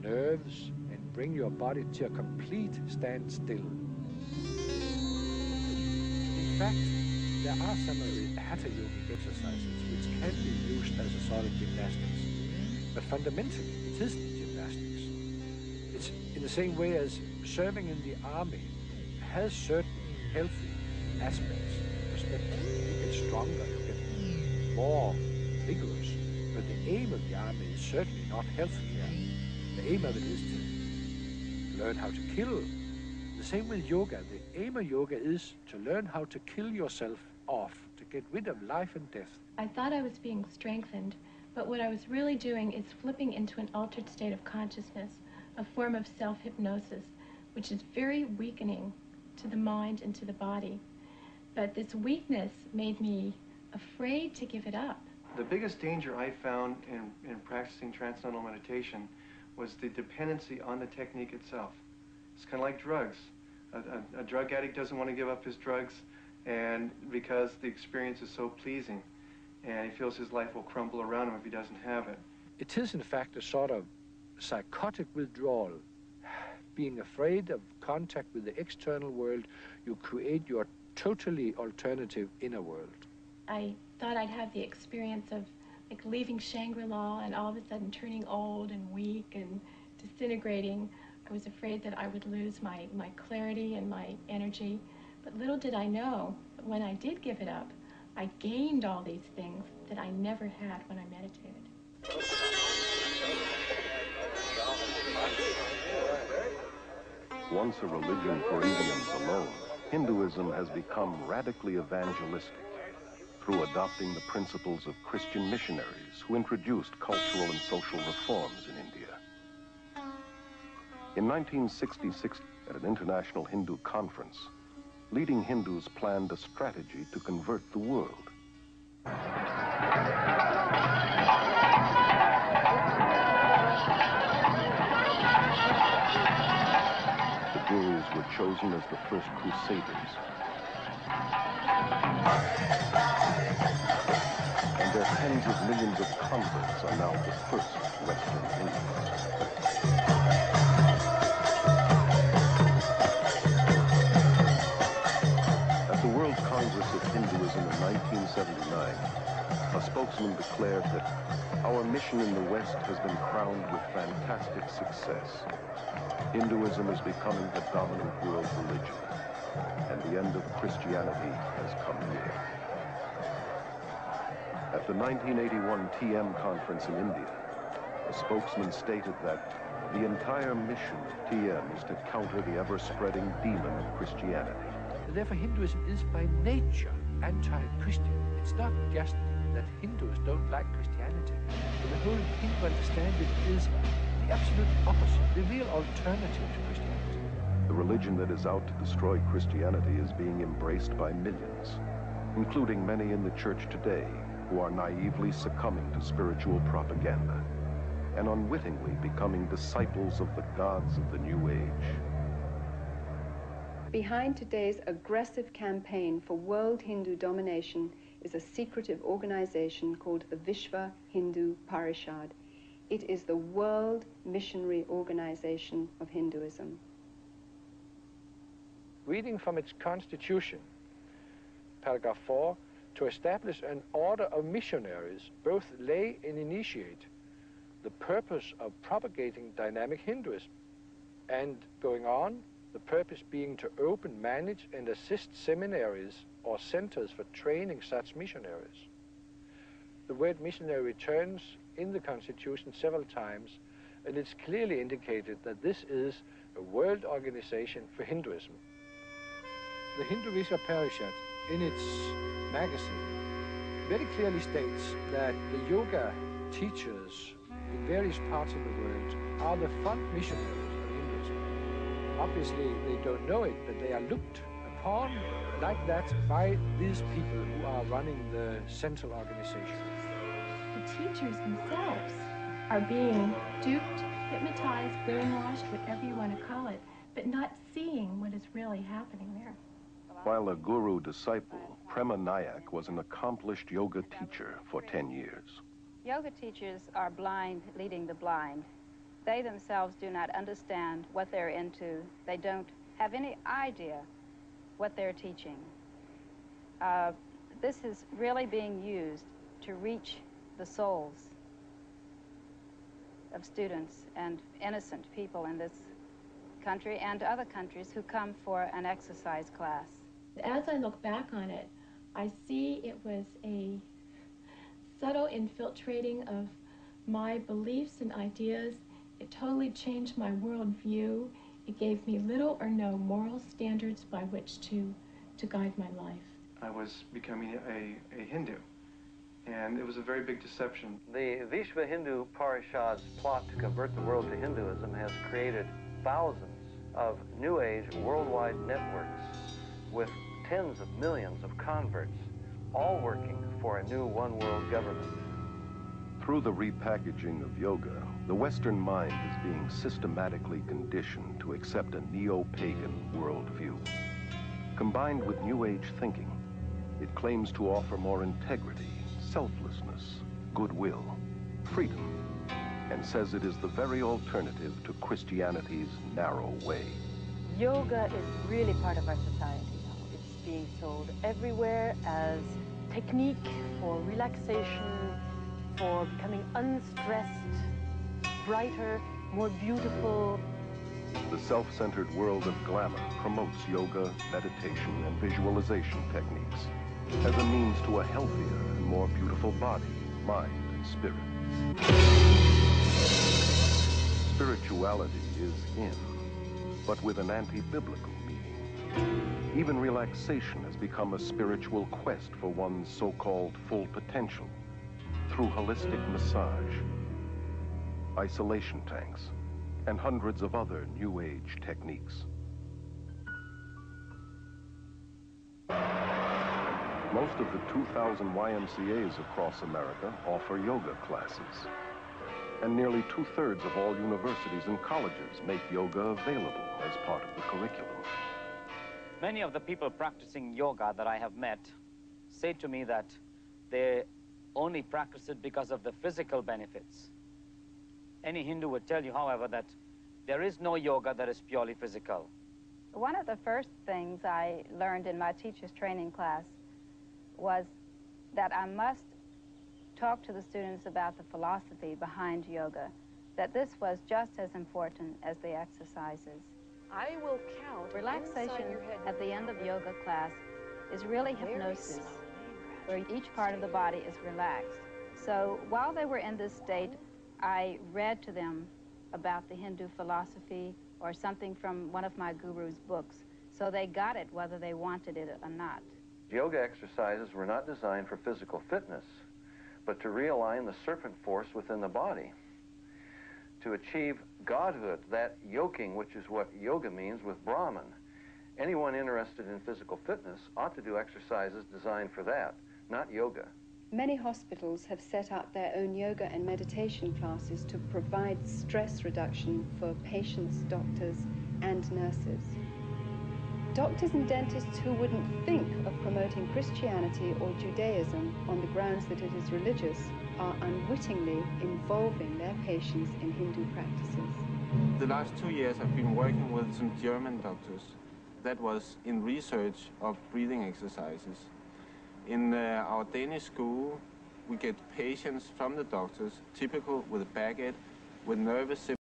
nerves and bring your body to a complete standstill. In fact, there are some hatha yogic exercises which can be used as a sort of gymnastics, but fundamentally it is gymnastics. It's in the same way as serving in the army has certain healthy aspects and perspectives. You get stronger, you get more vigorous, but the aim of the army is certainly not healthcare. The aim of it is to learn how to kill. The same with yoga. The aim of yoga is to learn how to kill yourself off, to get rid of life and death. I thought I was being strengthened, but what I was really doing is flipping into an altered state of consciousness, a form of self-hypnosis, which is very weakening to the mind and to the body. But this weakness made me afraid to give it up. The biggest danger I found in practicing transcendental meditation was the dependency on the technique itself. It's kind of like drugs. A drug addict doesn't want to give up his drugs, and because the experience is so pleasing, and he feels his life will crumble around him if he doesn't have it. It is in fact a sort of psychotic withdrawal. Being afraid of contact with the external world, you create your totally alternative inner world. I thought I'd have the experience of like leaving Shangri-La and all of a sudden turning old and weak and disintegrating. I was afraid that I would lose my clarity and my energy. But little did I know that when I did give it up, I gained all these things that I never had when I meditated. Once a religion for Indians alone, Hinduism has become radically evangelistic through adopting the principles of Christian missionaries who introduced cultural and social reforms in India. In 1966, at an international Hindu conference, leading Hindus planned a strategy to convert the world. The gurus were chosen as the first crusaders. And their tens of millions of converts are now the first Western Indians. At the World Congress of Hinduism in 1979, a spokesman declared that our mission in the West has been crowned with fantastic success. Hinduism is becoming the dominant world religion, and the end of Christianity has come near. At the 1981 TM conference in India, a spokesman stated that the entire mission of TM is to counter the ever-spreading demon of Christianity. Therefore, Hinduism is by nature anti-Christian. It's not just that Hindus don't like Christianity, but the whole Hindu understanding is the absolute opposite, the real alternative to Christianity. The religion that is out to destroy Christianity is being embraced by millions, including many in the church today who are naively succumbing to spiritual propaganda and unwittingly becoming disciples of the gods of the New Age. Behind today's aggressive campaign for world Hindu domination is a secretive organization called the Vishwa Hindu Parishad. It is the world missionary organization of Hinduism. Reading from its constitution, paragraph 4, to establish an order of missionaries, both lay and initiate, the purpose of propagating dynamic Hinduism, and going on, the purpose being to open, manage, and assist seminaries or centers for training such missionaries. The word missionary returns in the Constitution several times, and it's clearly indicated that this is a world organization for Hinduism. The Hindu Vishwa Parishad, in its magazine, very clearly states that the yoga teachers in various parts of the world are the front missionaries of Hinduism. Obviously, they don't know it, but they are looked upon like that by these people who are running the central organization. The teachers themselves are being duped, hypnotized, brainwashed, whatever you want to call it, but not seeing what is really happening there. While a guru disciple, Prema Nayak was an accomplished yoga teacher for 10 years. Yoga teachers are blind leading the blind. They themselves do not understand what they're into. They don't have any idea what they're teaching. This is really being used to reach the souls of students and innocent people in this country and other countries who come for an exercise class. As I look back on it, I see it was a subtle infiltrating of my beliefs and ideas. It totally changed my worldview. It gave me little or no moral standards by which to guide my life. I was becoming a Hindu, and it was a very big deception. The Vishva Hindu Parishad's plot to convert the world to Hinduism has created thousands of New Age worldwide networks with tens of millions of converts, all working for a new one-world government. Through the repackaging of yoga, the Western mind is being systematically conditioned to accept a neo-pagan worldview. Combined with New Age thinking, it claims to offer more integrity, selflessness, goodwill, freedom, and says it is the very alternative to Christianity's narrow way. Yoga is really part of our society now. It's being sold everywhere as technique for relaxation, for becoming unstressed, brighter, more beautiful. The self-centered world of glamour promotes yoga, meditation, and visualization techniques as a means to a healthier and more beautiful body, mind, and spirit. Spirituality is in, but with an anti-biblical meaning. Even relaxation has become a spiritual quest for one's so-called full potential through holistic massage, isolation tanks, and hundreds of other New Age techniques. Most of the 2,000 YMCAs across America offer yoga classes. And nearly 2/3 of all universities and colleges make yoga available as part of the curriculum. Many of the people practicing yoga that I have met say to me that they only practice it because of the physical benefits. Any Hindu would tell you, however, that there is no yoga that is purely physical. One of the first things I learned in my teacher's training class was that I must talk to the students about the philosophy behind yoga, that this was just as important as the exercises. I will count. Relaxation at the end of yoga class is really hypnosis, where each part of the body is relaxed. So while they were in this state, I read to them about the Hindu philosophy or something from one of my guru's books, so they got it whether they wanted it or not. Yoga exercises were not designed for physical fitness, but to realign the serpent force within the body, to achieve godhood, that yoking, which is what yoga means, with Brahman. Anyone interested in physical fitness ought to do exercises designed for that, not yoga. Many hospitals have set up their own yoga and meditation classes to provide stress reduction for patients, doctors, and nurses. Doctors and dentists who wouldn't think of promoting Christianity or Judaism on the grounds that it is religious are unwittingly involving their patients in Hindu practices. The last 2 years I've been working with some German doctors that was in research of breathing exercises. In our Danish school, we get patients from the doctors, typical with a backache, with nervous symptoms.